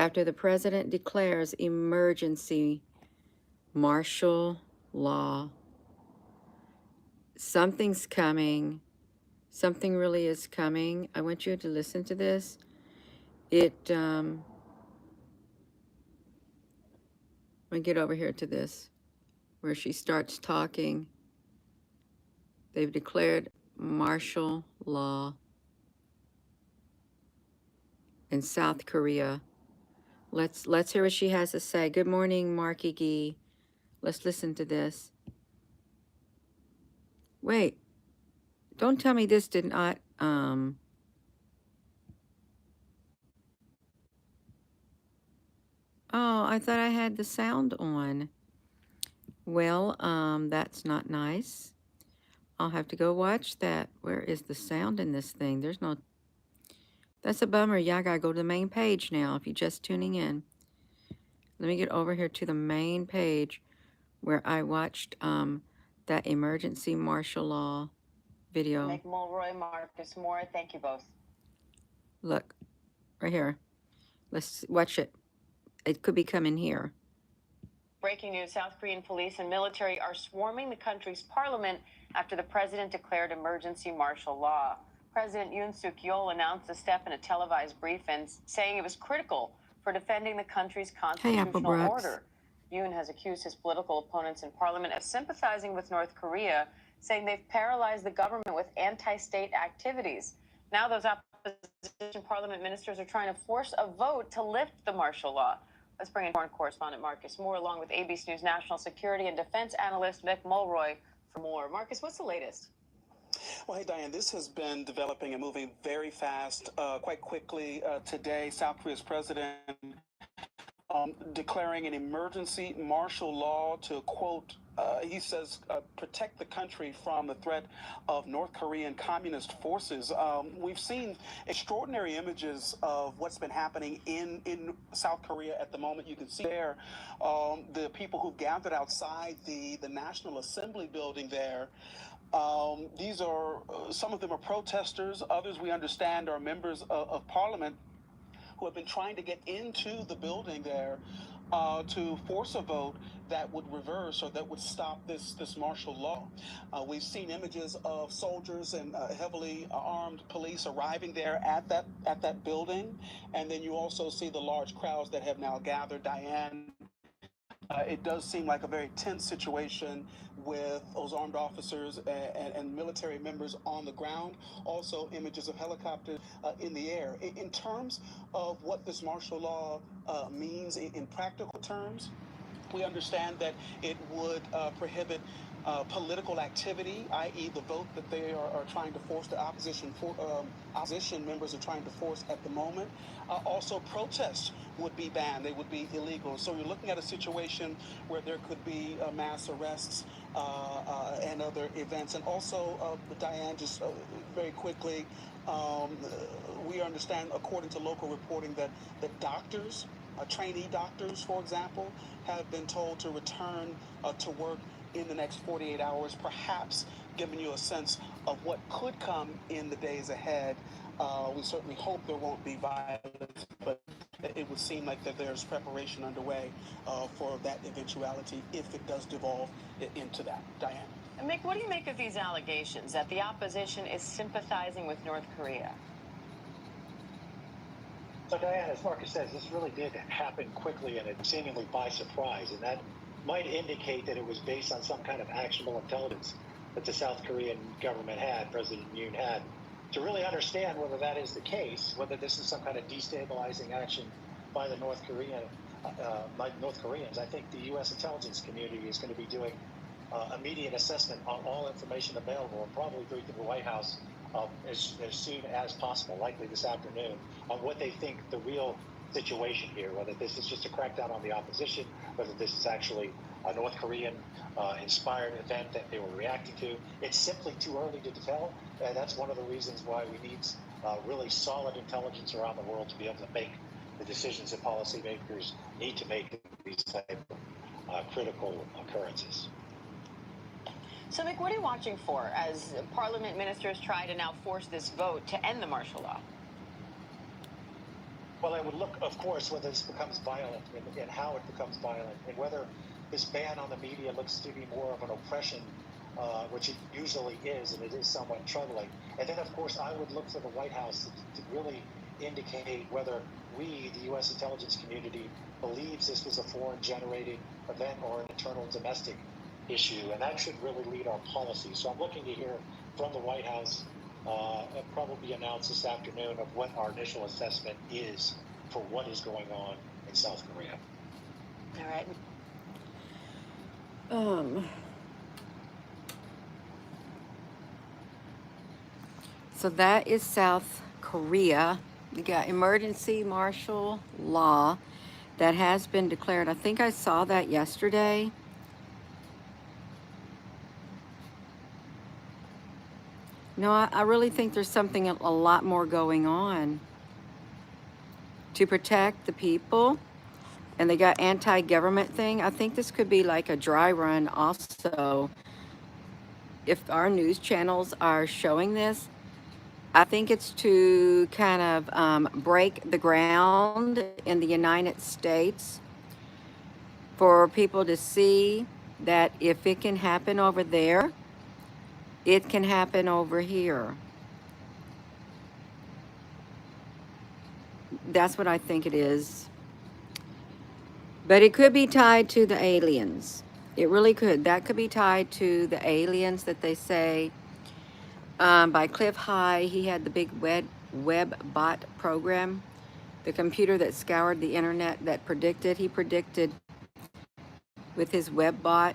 after the president declares emergency martial law. Something's coming. Something really is coming. I want you to listen to this. Let me get over here to this, where she starts talking. They've declared martial law in South Korea. Let's hear what she has to say. Good morning, Marky Gee. Let's listen to this. Wait, don't tell me this did not, oh, I thought I had the sound on. Well, that's not nice. I'll have to go watch that. Where is the sound in this thing? There's no, that's a bummer. Y'all gotta go to the main page now if you're just tuning in. Let me get over here to the main page where I watched that emergency martial law video. Mick Mulroy, Marcus Moore, thank you both. Look, right here. Let's watch it. It could be coming here. Breaking news, South Korean police and military are swarming the country's parliament after the president declared emergency martial law. President Yoon Suk-yeol announced the step in a televised briefing, saying it was critical for defending the country's constitutional order. Yoon has accused his political opponents in parliament of sympathizing with North Korea, saying they've paralyzed the government with anti-state activities. Now those opposition parliament ministers are trying to force a vote to lift the martial law. Let's bring in foreign correspondent Marcus Moore, along with ABC News national security and defense analyst Mick Mulroy for more. Marcus, what's the latest? Well, hey, Diane, this has been developing and moving very fast, quite quickly. Today, South Korea's president declaring an emergency martial law to, quote, he says, protect the country from the threat of North Korean communist forces. We've seen extraordinary images of what's been happening in South Korea at the moment. You can see there the people who've gathered outside the National Assembly building there. These are, some of them are protesters, others we understand are members of parliament who have been trying to get into the building there to force a vote that would reverse or that would stop this martial law. We've seen images of soldiers and heavily armed police arriving there at that building, and then you also see the large crowds that have now gathered. Diane, it does seem like a very tense situation with those armed officers and military members on the ground. Also, images of helicopters in the air. In terms of what this martial law means in practical terms, we understand that it would prohibit political activity, i.e. the vote that they are trying to force the opposition members are trying to force at the moment. Also, protests would be banned. They would be illegal. So you're looking at a situation where there could be mass arrests and other events. And also, Diane, just very quickly, we understand, according to local reporting, that doctors, trainee doctors, for example, have been told to return to work in the next 48 hours, perhaps giving you a sense of what could come in the days ahead. We certainly hope there won't be violence, but it would seem like that there's preparation underway for that eventuality if it does devolve into that. Diane. And Mick, what do you make of these allegations that the opposition is sympathizing with North Korea? So, Diane, as Marcus says, this really did happen quickly and seemingly by surprise, and that might indicate that it was based on some kind of actionable intelligence that the South Korean government had, President Yoon had. To really understand whether that is the case, whether this is some kind of destabilizing action by the North Koreans, I think the U.S. intelligence community is going to be doing immediate assessment on all information available, and probably through the White House as soon as possible, likely this afternoon, on what they think the real situation here, whether this is just a crackdown on the opposition, whether this is actually a North Korean inspired event that they were reacting to. It's simply too early to tell, and that's one of the reasons why we need really solid intelligence around the world to be able to make the decisions that policymakers need to make these type of critical occurrences. So, Mick, what are you watching for as parliament ministers try to now force this vote to end the martial law? Well, I would look, of course, whether this becomes violent and how it becomes violent, and whether this ban on the media looks to be more of an oppression, which it usually is, and it is somewhat troubling. And then, of course, I would look for the White House to really indicate whether we, the U.S. intelligence community, believes this was a foreign-generated event or an internal domestic issue, and that should really lead our policy. So I'm looking to hear from the White House, probably announce this afternoon, of what our initial assessment is for what is going on in South Korea. All right. So that is South Korea. We got emergency martial law that has been declared. I think I saw that yesterday. No, I really think there's something a lot more going on to protect the people. And they got anti-government thing. I think this could be like a dry run also. If our news channels are showing this, I think it's to kind of break the ground in the United States for people to see that if it can happen over there, it can happen over here. That's what I think it is. But it could be tied to the aliens. It really could. That could be tied to the aliens that they say. By Cliff High, he had the big web bot program, the computer that scoured the internet that he predicted with his web bot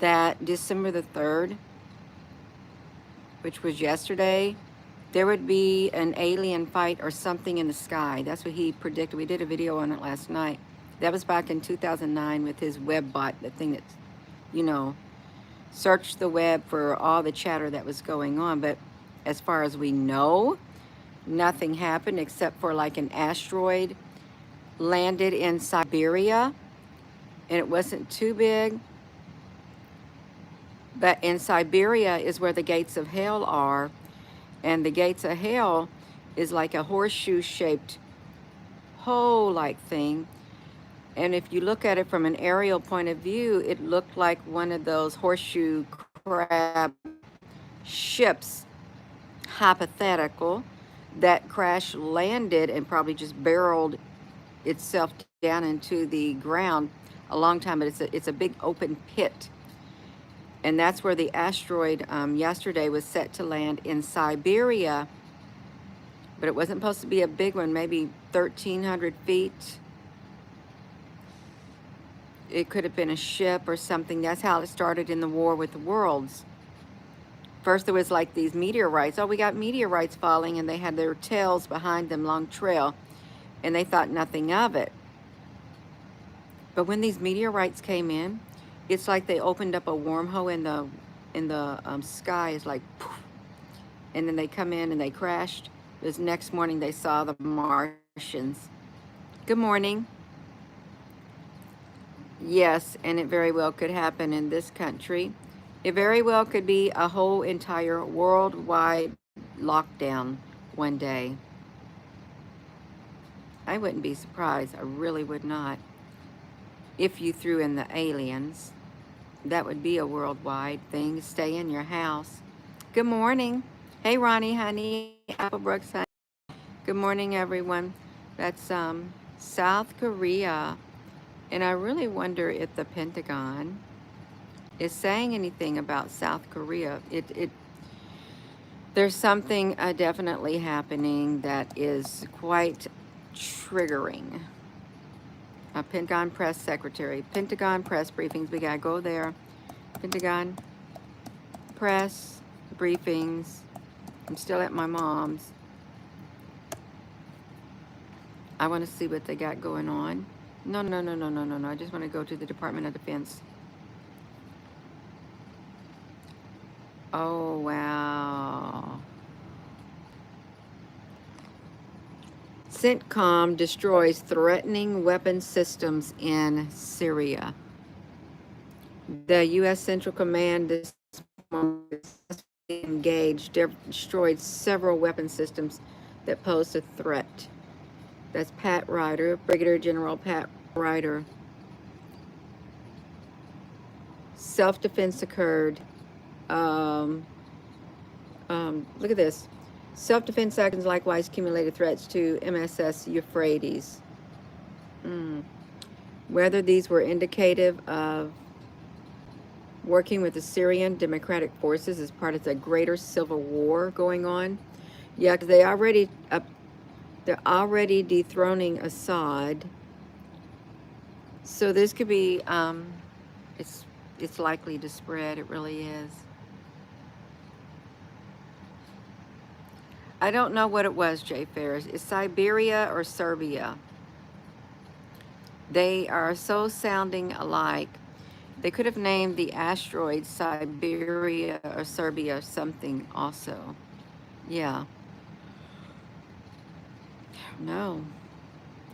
that December the 3rd, which was yesterday, there would be an alien fight or something in the sky. That's what he predicted. We did a video on it last night. That was back in 2009 with his web bot, the thing that's, you know, searched the web for all the chatter that was going on. But as far as we know, nothing happened except for like an asteroid landed in Siberia, and it wasn't too big. But in Siberia is where the gates of hell are, and the gates of hell is like a horseshoe-shaped hole-like thing. And if you look at it from an aerial point of view, it looked like one of those horseshoe crab ships, hypothetical, that crash landed and probably just barreled itself down into the ground a long time. But it's a big open pit. And that's where the asteroid yesterday was set to land in Siberia. But it wasn't supposed to be a big one, maybe 1,300 feet. It could have been a ship or something. That's how it started in the War with the Worlds. First there was like these meteorites. Oh, we got meteorites falling, and they had their tails behind them, long trail. And they thought nothing of it. But when these meteorites came in, it's like they opened up a wormhole in the sky. It's like, poof, and then they come in and they crashed. This next morning they saw the Martians. Good morning. Yes, and it very well could happen in this country. It very well could be a whole entire worldwide lockdown one day. I wouldn't be surprised. I really would not. If you threw in the aliens, that would be a worldwide thing. Stay in your house. Good morning. Hey, Ronnie, honey. Applebrooks, honey. Good morning, everyone. That's South Korea. And I really wonder if the Pentagon is saying anything about South Korea. There's something definitely happening that is quite triggering. Pentagon press secretary, Pentagon press briefings. We gotta go there. Pentagon press briefings. I'm still at my mom's. I want to see what they got going on. No. I just want to go to the Department of Defense. Oh, wow. CENTCOM destroys threatening weapon systems in Syria. The U.S. Central Command this morning engaged, destroyed several weapon systems that posed a threat. That's Pat Ryder, Brigadier General Pat Ryder. Self-defense occurred. Look at this. Self-defense actions likewise accumulated threats to MSS Euphrates. Whether these were indicative of working with the Syrian Democratic Forces as part of the greater civil war going on. Yeah, because they're already dethroning Assad. So this could be, it's likely to spread. It really is. I don't know what it was, Jay Ferris. Is Siberia or Serbia? They are so sounding alike. They could have named the asteroid Siberia or Serbia or something also. Yeah. No.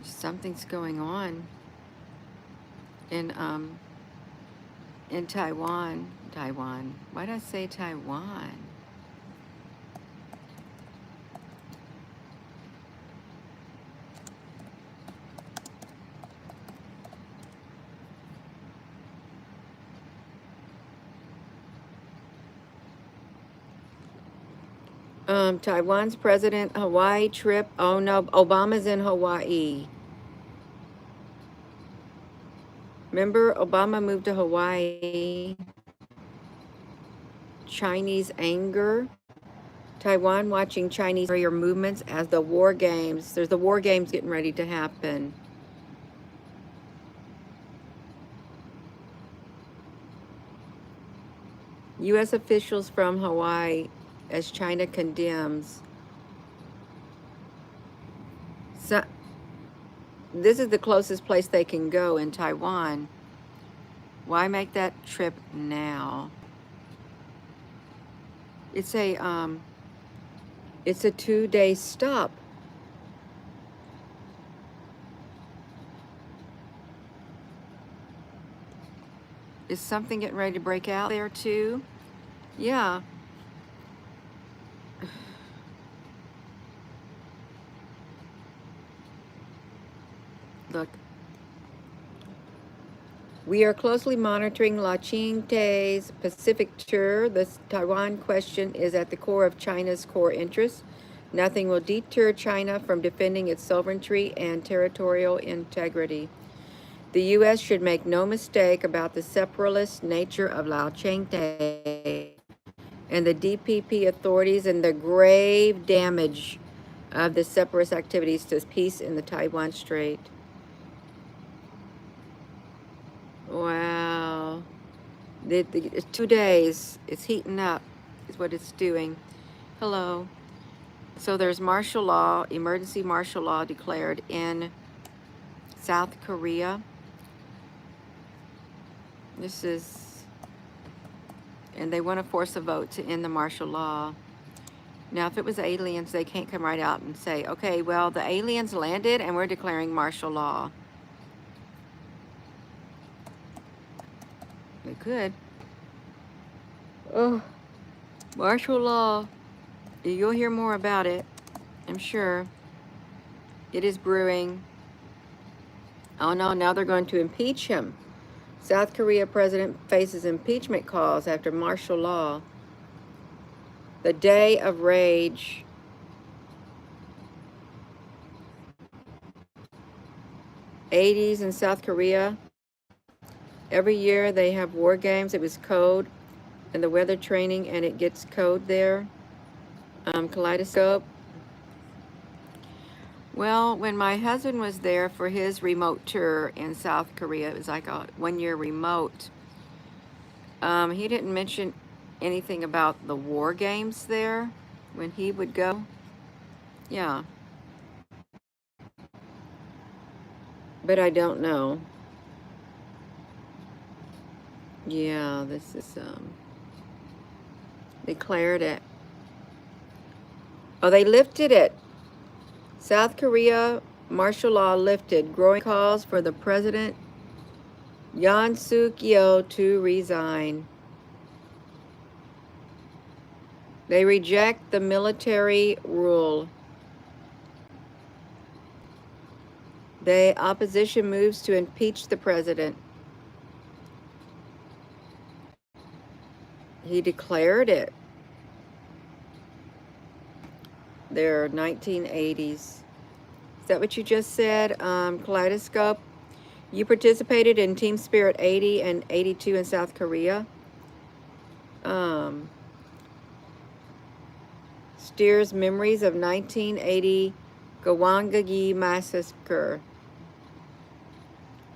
Something's going on in Taiwan. Taiwan. Why did I say Taiwan? Taiwan's president Hawaii trip. Oh no, Obama's in Hawaii. Remember, Obama moved to Hawaii. Chinese anger. Taiwan watching Chinese warrior movements as the war games. There's the war games getting ready to happen. U.S. officials from Hawaii as China condemns. So, this is the closest place they can go in Taiwan. Why make that trip now? It's a 2-day stop. Is something getting ready to break out there too? Yeah. Look. We are closely monitoring La Qingte's Pacific tour. The Taiwan question is at the core of China's core interests. Nothing will deter China from defending its sovereignty and territorial integrity. The U.S. should make no mistake about the separatist nature of La Qingte and the DPP authorities and the grave damage of the separatist activities to peace in the Taiwan Strait. Wow. It's 2 days. It's heating up, is what it's doing. Hello. So there's martial law, emergency martial law declared in South Korea. This is, and they want to force a vote to end the martial law. Now, if it was aliens, they can't come right out and say, okay, well, the aliens landed and we're declaring martial law. They could. Oh, martial law. You'll hear more about it, I'm sure. It is brewing. Oh no, now they're going to impeach him. South Korea president faces impeachment calls after martial law. The day of rage. '80s in South Korea. Every year they have war games. It was code and the weather training, and it gets code there. Kaleidoscope. Well, when my husband was there for his remote tour in South Korea, it was like a 1-year remote. He didn't mention anything about the war games there when he would go. Yeah. But I don't know. Yeah, this is, declared it. Oh, they lifted it. South Korea martial law lifted. Growing calls for the president, Yoon Suk Yeol, to resign. They reject the military rule. The opposition moves to impeach the president. He declared it. Their 1980s. Is that what you just said, Kaleidoscope? You participated in Team Spirit 80 and 82 in South Korea. Steers memories of 1980 Gawanggi massacre,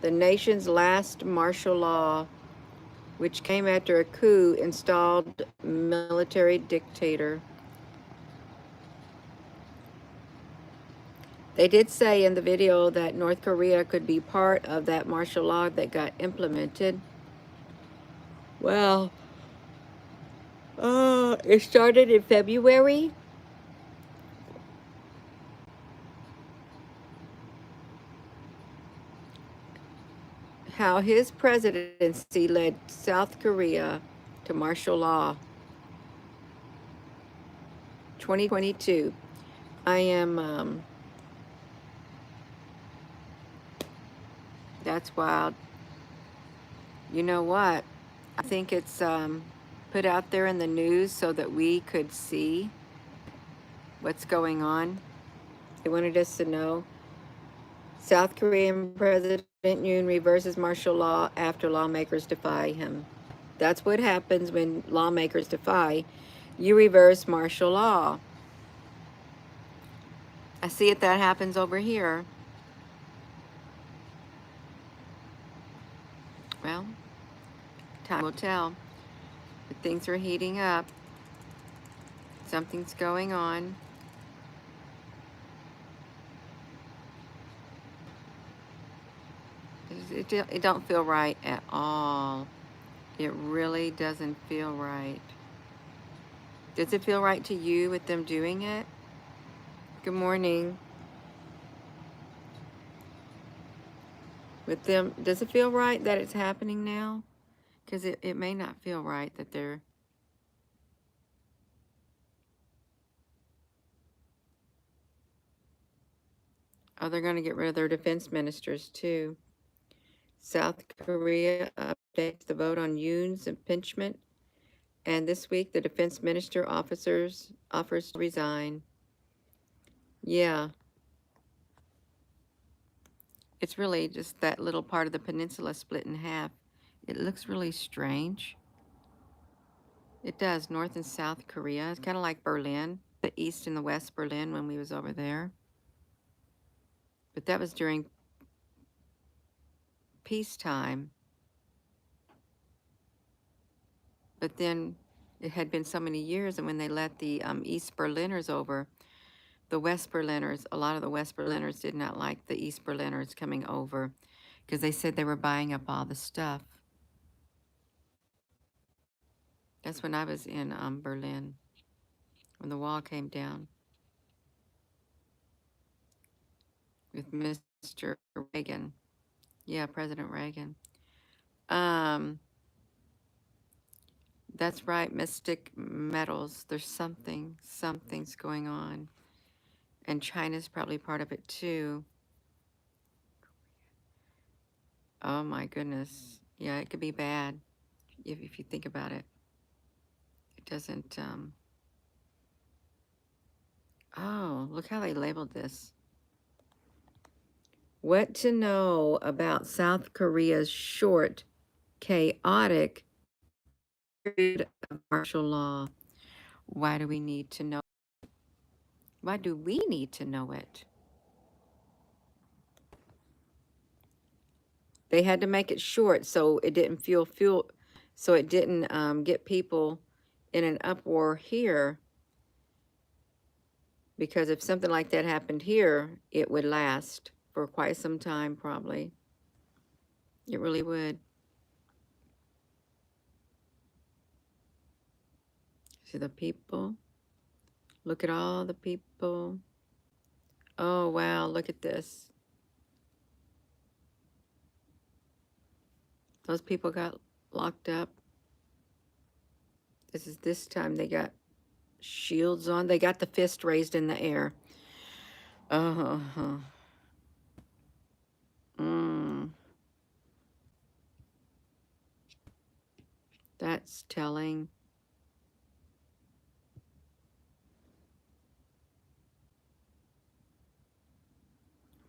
the nation's last martial law, which came after a coup installed military dictator. They did say in the video that North Korea could be part of that martial law that got implemented. Well, it started in February. How his presidency led South Korea to martial law. 2022. I am, that's wild. You know what? I think it's put out there in the news so that we could see what's going on. They wanted us to know. South Korean President Yoon reverses martial law after lawmakers defy him. That's what happens when lawmakers defy. You reverse martial law. I see it that happens over here. Well, time will tell. But things are heating up. Something's going on. It don't feel right at all. It really doesn't feel right. Does it feel right to you with them doing it? Good morning. With them, does it feel right that it's happening now? Because it may not feel right that they're... Oh, they're going to get rid of their defense ministers too. South Korea updates the vote on Yoon's impeachment. And this week, the defense minister offers to resign. Yeah. It's really just that little part of the peninsula split in half. It looks really strange. It does, North and South Korea. It's kind of like Berlin, the East and the West Berlin when we was over there. But that was during peacetime. But then it had been so many years, and when they let the East Berliners over, the West Berliners, a lot of the West Berliners did not like the East Berliners coming over because they said they were buying up all the stuff. That's when I was in Berlin, when the wall came down with Mr. Reagan. Yeah, President Reagan. That's right, Mystic Metals. There's something's going on. And China's probably part of it too. Oh my goodness. Yeah, it could be bad if you think about it. It doesn't, oh, look how they labeled this. What to know about South Korea's short, chaotic period of martial law. Why do we need to know? Why do we need to know it? They had to make it short so it didn't so it didn't get people in an uproar here. Because if something like that happened here, it would last for quite some time, probably. It really would. See the people? Look at all the people. Oh, wow, look at this. Those people got locked up. This time they got shields on. They got the fist raised in the air. Uh-huh. That's telling.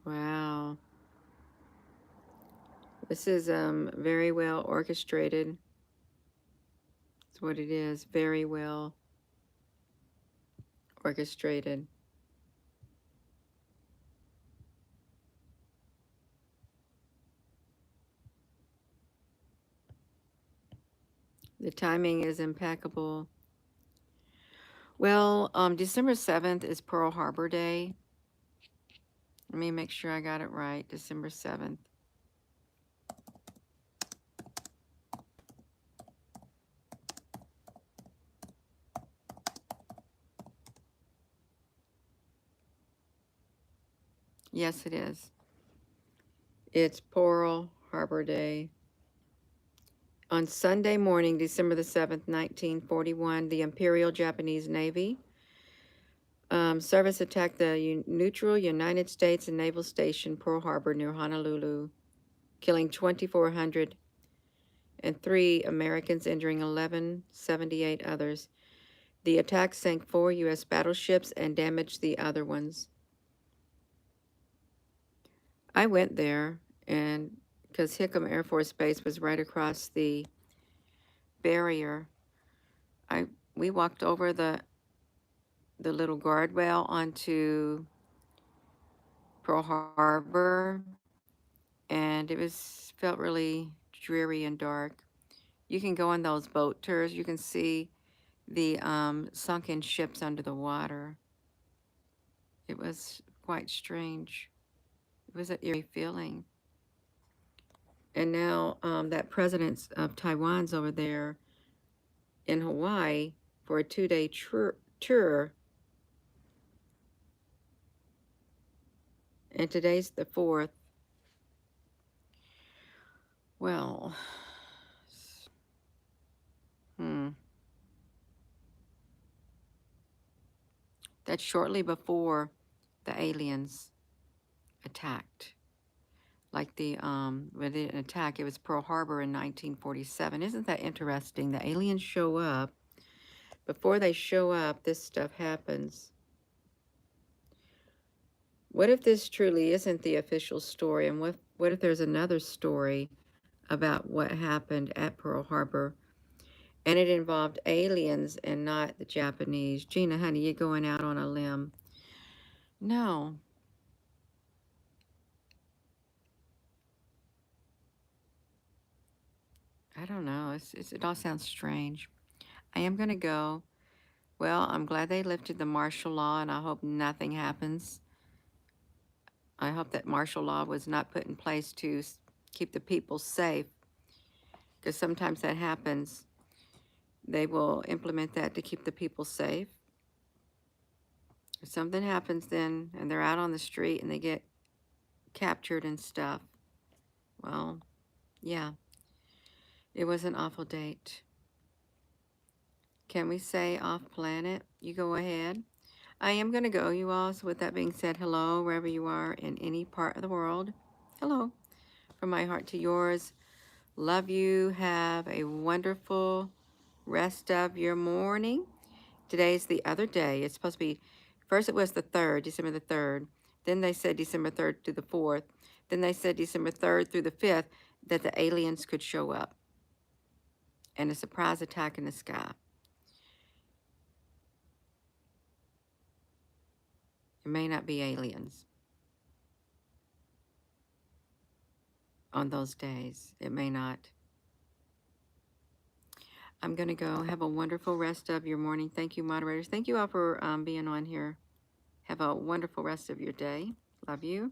Wow. This is very well orchestrated. That's what it is. Very well orchestrated. The timing is impeccable. Well, December 7th is Pearl Harbor Day. Let me make sure I got it right. December 7th. Yes, it is. It's Pearl Harbor Day. On Sunday morning, December the 7th, 1941, the Imperial Japanese Navy service attacked the neutral United States Naval Station Pearl Harbor near Honolulu, killing 2,403 Americans, injuring 1,178 others. The attack sank 4 U.S. battleships and damaged the other ones. I went there, and because Hickam Air Force Base was right across the barrier, we walked over the little guardrail onto Pearl Harbor, and it felt really dreary and dark. You can go on those boat tours. You can see the sunken ships under the water. It was quite strange. It was an eerie feeling. And now that president of Taiwan's over there in Hawaii for a 2-day tour. And today's the 4th. Well, that's shortly before the aliens attacked. Like when they didn't attack, it was Pearl Harbor in 1947. Isn't that interesting? The aliens show up. Before they show up, this stuff happens. What if this truly isn't the official story? And what if there's another story about what happened at Pearl Harbor? And it involved aliens and not the Japanese. Gina, honey, you're going out on a limb. No. I don't know. It all sounds strange. I am going to go. Well, I'm glad they lifted the martial law, and I hope nothing happens. I hope that martial law was not put in place to keep the people safe, because sometimes that happens. They will implement that to keep the people safe. If something happens then, and they're out on the street and they get captured and stuff, well, yeah, it was an awful date. Can we say off planet? You go ahead. I am going to go, you all. So with that being said, hello, wherever you are in any part of the world. Hello. From my heart to yours. Love you. Have a wonderful rest of your morning. Today's the other day. It's supposed to be, first it was the 3rd, December the 3rd. Then they said December 3rd to the 4th. Then they said December 3rd through the 5th that the aliens could show up. And a surprise attack in the sky. It may not be aliens on those days. It may not. I'm going to go. Have a wonderful rest of your morning. Thank you, moderators. Thank you all for being on here. Have a wonderful rest of your day. Love you.